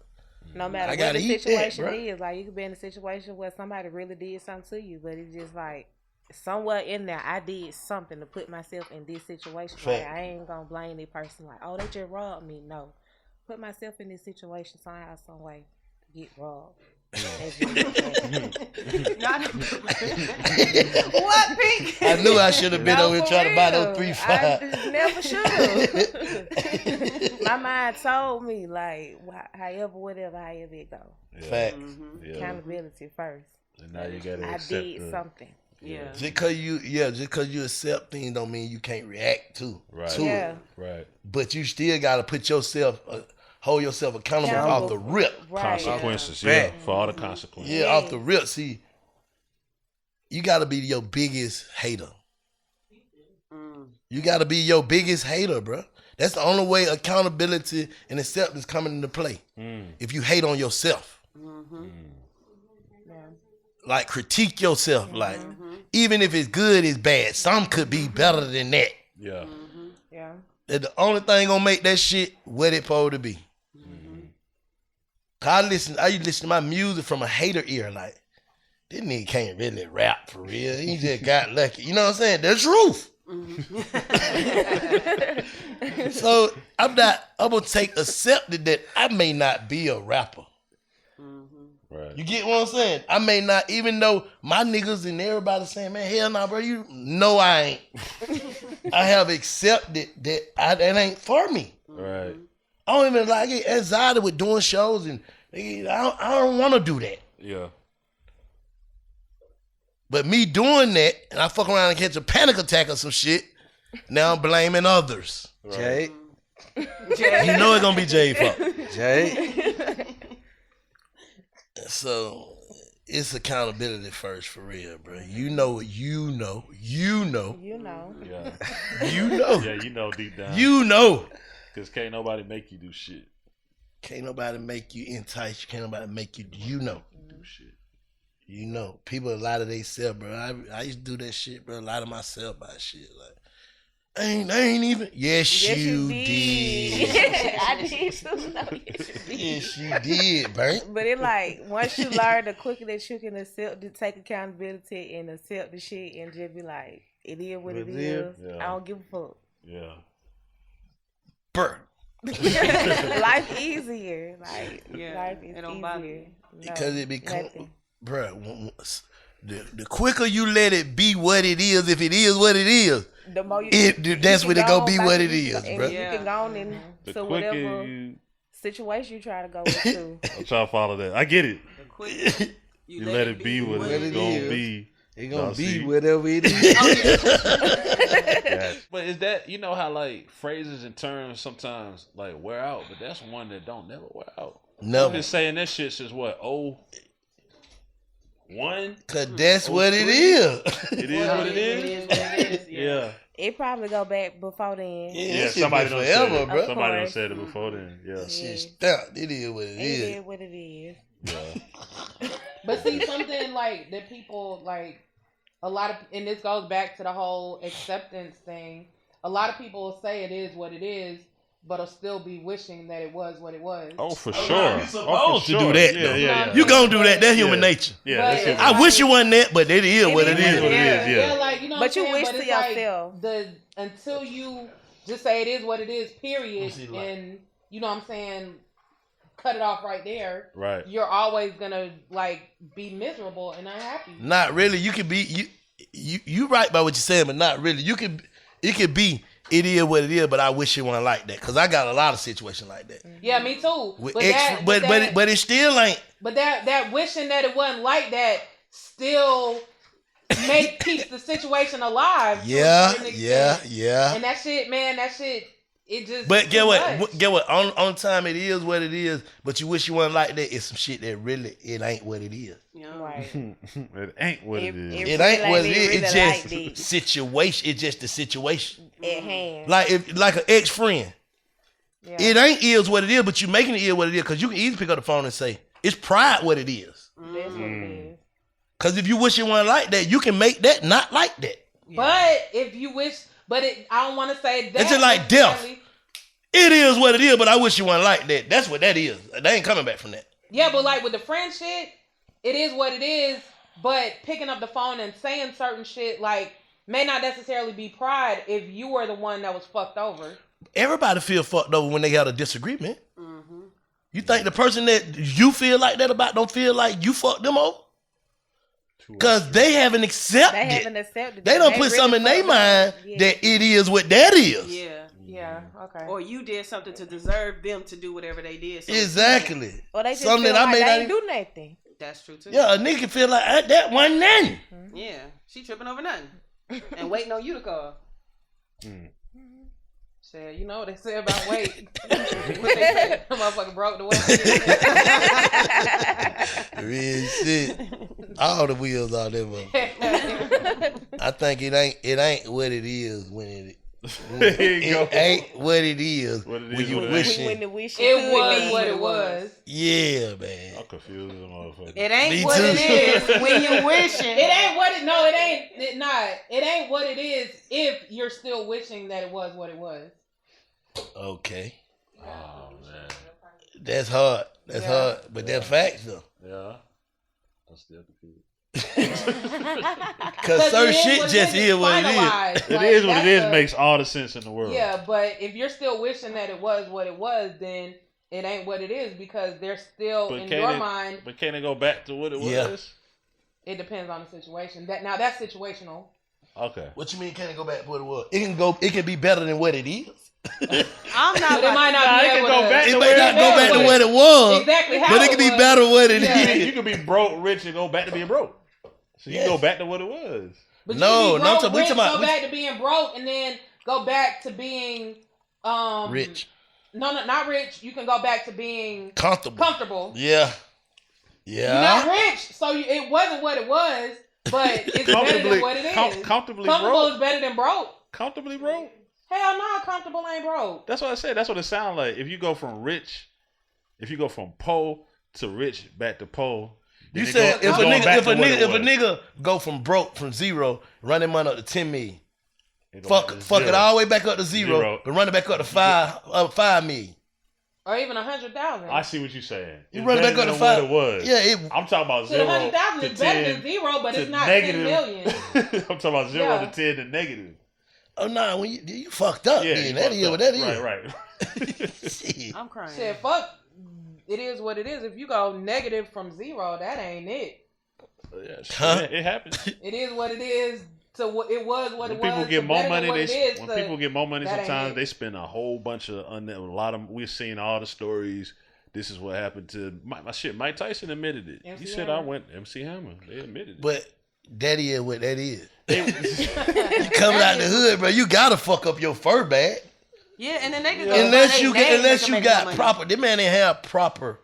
No matter I what gotta the eat that, situation bro. is, like you could be in a situation where somebody really did something to you, but it's just like somewhere in there, I did something to put myself in this situation. Like, Fact. I ain't gonna blame the person like, oh, they just robbed me. No, put myself in this situation somehow, some way to get robbed. That's just What, Pink? I knew I should have been No, over here for trying to buy real. those 3 I 5. just never should have. My mind told me like, however it go. Fact. Yeah. Accountability first. And now you gotta I accept did something. Yeah. Just cause you accept things don't mean you can't react to it. Yeah. Right. But you still gotta put yourself, hold yourself accountable off the rip. Right. Consequences, Yeah. yeah. For all the consequences. Yeah, off the rip. See, you gotta be your biggest hater. You gotta be your biggest hater, bro. That's the only way accountability and acceptance coming into play. If you hate on yourself. Like critique yourself. Like even if it's good, it's bad. Some could be better than that. Yeah. Yeah. And the only thing gonna make that shit what it supposed to be. I used to listen to my music from a hater ear, like, this nigga can't really rap for real. He just got lucky. You know what I'm saying? The truth. So I'm gonna accepted that I may not be a rapper. Right. You get what I'm saying? I may not, even though my niggas and everybody saying, man, hell nah, bro, you know I ain't. I have accepted that that ain't for me. Right. I don't even like it anxiety with doing shows, and I don't want to do that. Yeah. But me doing that, and I fuck around and catch a panic attack or some shit, now I'm blaming others. Jay, You know it's gonna be Jay's fault. Jay, So it's accountability first, for real, bro. You know. You know. Yeah. You know. Yeah, you know deep down. You know. Because can't nobody make you do shit. Can't nobody make you entice you. Can't nobody make you. You know. Do shit. You know. People a lot of they self, bro. I used to do that shit, bro. A lot of myself by shit. Like, I ain't even. Yes, you did. I did too. No, yes, you did. Yes, you did, bro. But it like once you learn the quicker that you can accept to take accountability and accept the shit and just be like, it is what it is. Yeah. I don't give a fuck. Yeah. Bro. Life easier. Like life is it don't bother easier. you. No, Because it become, nothing. bro. The quicker you let it be what it is, if it is what it is, The more you, that's what it gonna be on what about it it, is, and bro. you can go on into The quicker whatever you... situation you try to go into. I'm trying to follow that. I get it. The quicker You let it be what it's going to be. it gonna Y'all be see? whatever it is. Yeah. But is that, you know how like phrases and terms sometimes like wear out, but that's one that don't never wear out. I've Never. been saying that shit since what, 01? Cause that's what it is. It is what it is? It is what it is. Yeah. It probably go back before then. Yeah, that shit somebody been done forever, said it. bro. Somebody done course. said it before then. Yeah. Shit stuck. It is what it It is. is what it is. Yeah. But see, something like that people like a lot of, and this goes back to the whole acceptance thing. a lot of people will say it is what it is, but will still be wishing that it was what it was. Oh, for sure. You supposed to do that, though. Yeah. You gonna do that. That's human nature. Yeah, But that's it's it. I wish it wasn't that, but it is what it is. What it is, yeah. Like, you know But what I'm you saying? wish But to it's like yourself. until you just say it is what it is, period, see the light. and you know what I'm saying, cut it off right there. Right. You're always gonna like be miserable and unhappy. Not really. You could be you right by what you're saying, but not really. It could be it is what it is, but I wish it wasn't like that because I got a lot of situations like that. Yeah, me too. With But ex, that, but it still ain't. But that wishing that it wasn't like that still keeps the situation alive. to a Yeah, certain yeah, extent. yeah. And that shit, man, it just. But too get much. what? Get what? On time it is what it is. But you wish you wasn't like that. It's some shit that really it ain't what it is. Right. It ain't what it is. It ain't what it is. Really It's like just this situation. It's just the situation. at hand. Like an ex friend. Yeah. It ain't is what it is, but you making it is what it is because you can easily pick up the phone and say it's pride what it is. That's what it is. Because if you wish it wasn't like that, you can make that not like that. But if you wish, I don't want to say that. It's just like death. necessarily. It is what it is, but I wish you wasn't like that. That's what that is. They ain't coming back from that. Yeah, but like with the friend shit, it is what it is. But picking up the phone and saying certain shit like may not necessarily be pride if you were the one that was fucked over. Everybody feel fucked over when they got a disagreement. You think the person that you feel like that about don't feel like you fucked them over? Because they haven't accepted They it. haven't accepted. They don't put something in their mind that it is what that is. Yeah. Yeah. Okay. Or you did something to deserve them to do whatever they did. So Exactly. Or they just Something feel that I like may they not ain't do nothing. That's true too. Yeah, a nigga feel like that wasn't nothing. Yeah. She tripping over nothing. And waiting on you to call. Shit, you know what they say about weight. What they say? The motherfucker broke the weight. Real shit. All the wheels out there, motherfucker. I think it ain't what it is when it ain't what it is when you wishing. When the wish It was what it was. Yeah, man. I'm confused as a motherfucker. It ain't Me what too. it is when you wishing. It ain't what it. No, it ain't. It not. It ain't what it is if you're still wishing that it was what it was. Okay. Oh man. That's hard. That's hard. But that's facts though. Yeah. I'm still confused. Cause certain it is shit what it just is what it is. finalized. It Like, is what it that's is. Makes all the sense in the world. Yeah, but if you're still wishing that it was what it was, then it ain't what it is because they're still But in can't your it- mind. But can it go back to what it Yeah. was? It depends on the situation. That's situational. Okay. What you mean can it go back to what it was? It can be better than what it is. I'm not. But it might not Nah, be it can able go to- back It to may where not it go back to what it was. Exactly how But it can be was. better what it Yeah. is. You can be broke, rich, and go back to being broke. So you Yes. can go back to what it was. But No, you can no, be I'm broke, talking- we rich, talking about- go back to being broke, and then go back to being Rich. No, not rich. You can go back to being Comfortable. comfortable. Yeah. You're not Yeah. rich, so it wasn't what it was, but it's better than what it is. Comfortably Comfortable broke. is better than broke. Comfortably broke. Hell no, comfortable ain't broke. That's what I said. That's what it sounds like. If you go from poor to rich back to poor. You then said it's going back if to a what it was. nigga go from broke from zero, run him up to 10 million. It go Fuck back to it zero. all the way back up to zero, but run it back up to 5 million. Or even 100,000. I see what you're saying. You It's run it back better up to than 5. what it was. Yeah, I'm talking about So 0 the 100,000 to is better 10 than zero, but to it's not negative. 10 million. I'm talking about 0 Yeah. to 10 to negative. oh no, when you fucked up Yeah, then. you That fucked is up. what that is. Right. Shit. I'm crying. Shit, fuck. It is what it is. If you go negative from zero, that ain't it. Yeah, shit, Huh? it happens. It is what it is. To what it was, what When it was. people get to more better than money, what it is, when to- people get more money, that ain't sometimes it. they spend a whole bunch of a lot of. We've seen all the stories. This is what happened to my shit. Mike Tyson admitted it. MC He said Hammer. I went MC Hammer. They admitted it. But that is what that is. They- You coming out the hood, bro. You gotta fuck up your fur bag. Yeah, and then they can go Unless by you their name, unless they can you make more got money. proper. This man didn't have proper.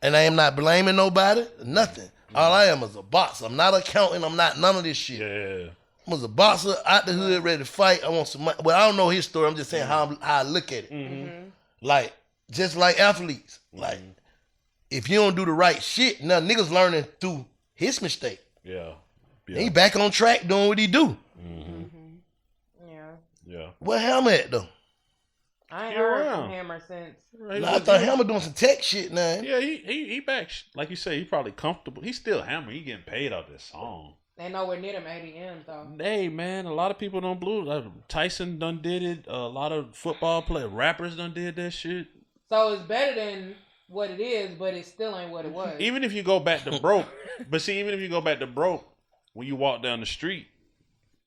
And I am not blaming nobody. Nothing. All I am is a boxer. I'm not accounting. I'm not none of this shit. yeah. I was a boxer out the hood, ready to fight. I want some money. Well, I don't know his story. I'm just saying how I look at it. Like, just like athletes. Like, if you don't do the right shit, now niggas learning through his mistake. Yeah. He back on track doing what he do. Yeah. Yeah. What Hammer at though? I ain't He heard around. from Hammer since. Right, Nah, I thought Hammer doing some tech shit now. Yeah, he back. Like you say, he probably comfortable. He's still Hammer. He getting paid off this song. They nowhere near them 80 M's though. Hey man, a lot of people don't blues. Tyson done did it. A lot of football rappers done did that shit. So it's better than what it is, but it still ain't what it was. Even if you go back to broke, but see, even if you go back to broke, when you walk down the street,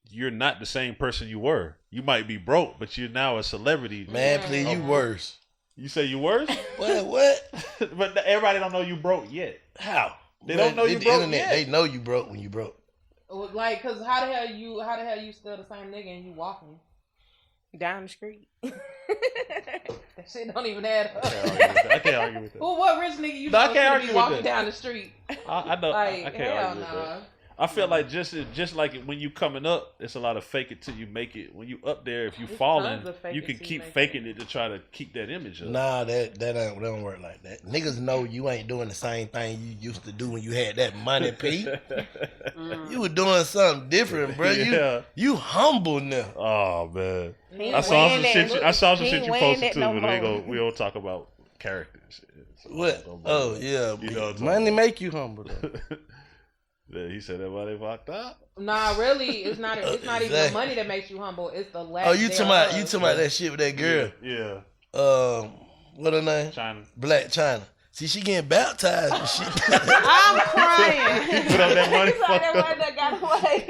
you're not the same person you were. You might be broke, but you're now a celebrity. Man, please, you worse. You say you worse? What? But everybody don't know you broke yet. How? They don't know you the broke internet, yet. They know you broke when you broke. Like, cause how the hell you still the same nigga and you walking Down the street. that shit don't even add up. I can't argue with that. Well, what rich nigga you No, I supposed can't to argue be with walking that. down the street? I know. Like, I can't hell argue with nah. that. I feel like just like when you coming up, it's a lot of fake it till you make it. When you up there, if you It's falling, tons of fake you it can till you keep make faking it to try to keep that image up. Nah, that don't work like that. Niggas know you ain't doing the same thing you used to do when you had that money, P. You were doing something different, bro. Yeah. You humble now. Oh man, He I ain't saw some wearing shit. that- I saw some he shit ain't you wearing posted that too, no but more. we don't talk about character and shit. So What? Oh yeah, You know what I'm Money talking make you humble though. about. Yeah, he said that while they walked out. Nah, really, it's not. It's not even the Exactly. money that makes you humble. It's the lack. Oh, you talking thereof. about that shit with that girl? Yeah, What her name? China. Black China. See, she getting baptized and shit. I'm crying. He put up that money. Fucked up. that got away.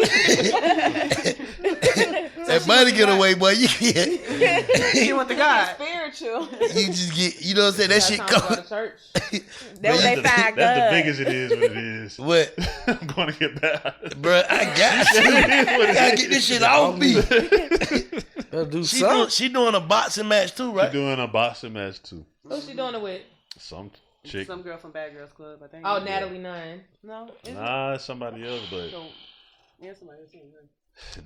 That money get away, boy. You get, She went to God. Spiritual. you just get, you know what I'm saying? That That's shit time to go come. to church. That's what they That's find the God. biggest it is what it is. What, I'm going to get back. bro? I got you. I gotta get this shit off me. Better do She something. she doing a boxing match too, She's right? doing a boxing match too. Who's she doing it with? Some chick. Some girl from Bad Girls Club, I think. Oh, Natalie Nunn. No. Nah, it's somebody else, but Yeah, somebody else.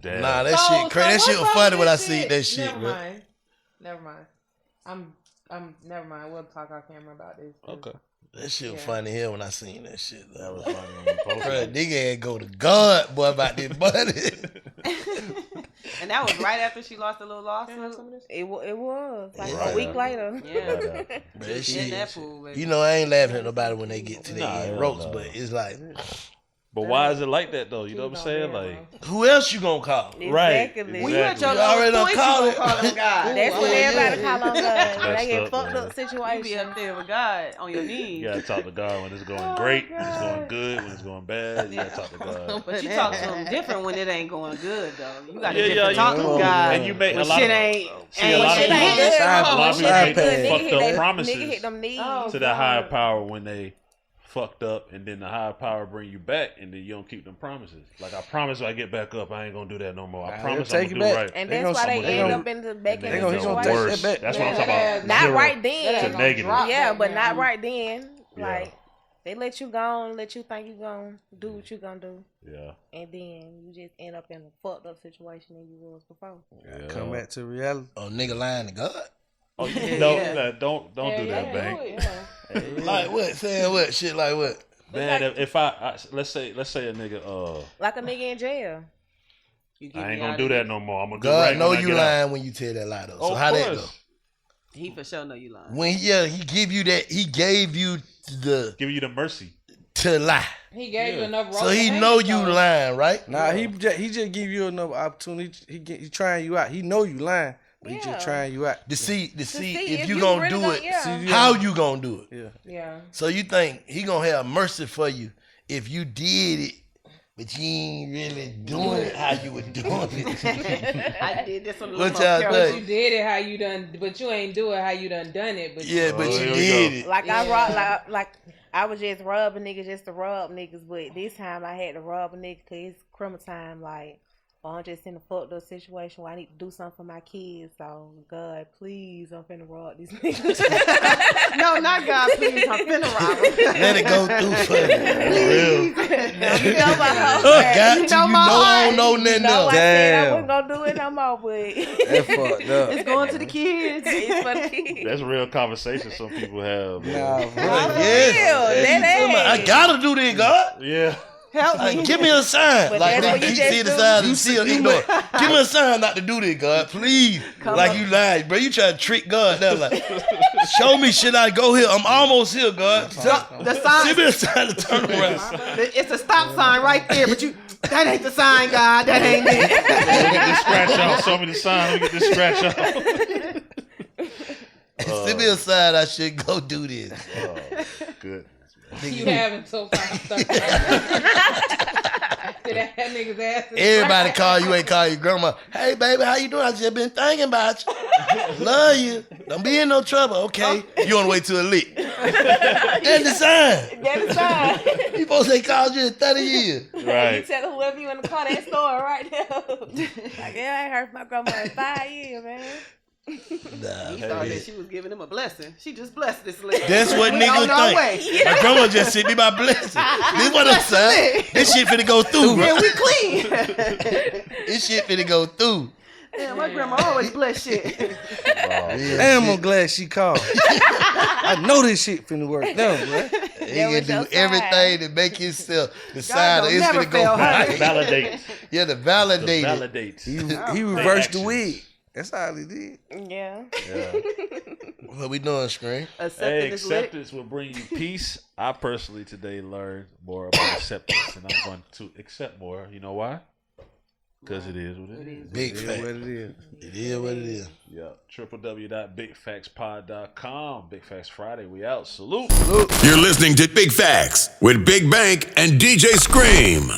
damn. Nah, that shit crazy. That shit was funny when I seen that shit, Never bro. mind. Never mind. I'm. Never mind. We'll talk off camera about this. Okay. That shit was Yeah. funny here when I seen that shit. That Though. was funny when you Bro, posted it. nigga had go to God, boy, about this money. And that was right after she lost a little lawsuit. It was like Right a week up. later. Yeah. Bro, that In that shit. pool, baby. You know, I ain't laughing at nobody when they get to the Nah, end hell ropes, no. but it's like, But why is it like that though? You know what I'm saying? Like, who else you gonna call? right. Exactly. When you at your You already lowest done point, you called gonna call it. him God. That's what Yeah, everybody yeah. call on God. Messed They get up, fucked man. up You be situation. up there with God on your knees. you gotta talk to God when it's going great, when it's going good, when it's going bad. You gotta talk to God. But you talk to him different when it ain't going good, though. You got to Yeah, different yeah, talk you- to God. And you make a when lot shit of ain't, see, a lot of Shit people, ain't good. a lot of Shit people ain't make good. them Nigga fucked hit up they- promises Nigga hit them knees. Oh, to the higher power when they fucked up, and then the higher power bring you back, and then you don't keep them promises. Like, I promise if I get back up, I ain't gonna do that no more. I Nah, promise they'll I'm take gonna you do back. right. And They that's why gonna- they they end gonna- up in the And back then in gonna- the he gonna situation. worse. take- That's what I'm Yeah, talking that about. Not Zero right then. to negative. Yeah, but Yeah. not right then. Yeah. Like they let you go on, let you think you gonna do what you gonna do, Yeah. and then you just end up in a fucked up situation than you was before. Yeah. Come back to reality. Oh, nigga lying to God. Oh, no, Yeah. nah, don't do that, Bank. Like what? Saying what? Shit like what? Man, if I let's say a nigga, Like a nigga in jail. You get I ain't me gonna out do of that it. no more. I'm gonna do God right know when I you get out. lying when you tell that lie though. So Oh, how of that go? course. He for sure know you lying. When he give you that, he gave you the Give you the mercy. to lie. He gave you Yeah. enough rope. So to he hang know it, you though. lying, right? Nah, he just give you another opportunity. He trying you out. He know you lying, but he Yeah. just trying you out. To see see if if you you gonna really do gonna- it. yeah. See, How you gonna do it? Yeah. Yeah. So you think he gonna have mercy for you if you did it, but you ain't really doing it how you were doing it? I did this one a What little y'all more But careful. you did it how you done, but you ain't do it how you done it. But Yeah, but Oh, you here we did go. it. Like Yeah. I robbed, like I was just rubbing niggas just to rub niggas, but this time I had to rub a nigga because it's criminal time. Like, I'm just in a fucked up situation where I need to do something for my kids. So, God, please, I'm finna rob these niggas. No, not God, please. I'm finna rob him. Let it go through for me. Real. You know my whole I got heart. you. You know I don't know nothing No, I else. said I Damn. wasn't gonna do it no more, but That fucked up. It's going to the kids. it's for the kids. That's real conversation some people have. Man. Nah, For bro. Yes. real, Hey, that you talking about, ass. I gotta do this, God. Yeah. Help me. Give me a sign. But Like, that's what you you see just the do. sign, you see it, ignore it. Give me a sign not to do this, God, please. Like, you lied, bro. You try to trick God now. Like, show me, should I go here? I'm almost here, God. The sign. Give me a sign to turn around. It's a stop sign right there, but that ain't the sign, God. That ain't it. Let me get this scratch off. Show me the sign. Let me get this scratch off. Send me a sign I should go do this. Oh, goodness. You haven't so far. That nigga's ass. Everybody call you, ain't call your grandma. Hey, baby, how you doing? I just been thinking about you. Love you. Don't be in no trouble, okay? You on the way to a lick. That's the sign. That's the sign. You supposed to say called you in 30 years. You Right. tell whoever you in the car that store right now. Like, yeah, I ain't heard from my grandma in 5 years, man. Nah, He thought man. that she was giving him a blessing. She just blessed this lady. That's what We niggas on our think. way. My grandma just sent me my blessing. This what I'm saying. This shit finna go through, bro. Yeah, we clean. This shit finna go through. Yeah, my grandma always bless shit. Damn, I'm glad she called. I know this shit finna work now, bro. He can was do your everything to make himself decide don't it's never finna go fail her. right. Validate. Yeah, to validate it. Validate. He reversed the actions. wig. That's all he did. Yeah. Yeah. What we doing, Screen? Hey, Accepting is lit. acceptance will bring you peace. I personally today learned more about acceptance, and I'm going to accept more. You know why? Because it is what it is. Big It is fact. what it is. It is what it is. Yeah. www.bigfactspod.com. Big Facts Friday. We out. Salute. You're listening to Big Facts with Big Bank and DJ Scream.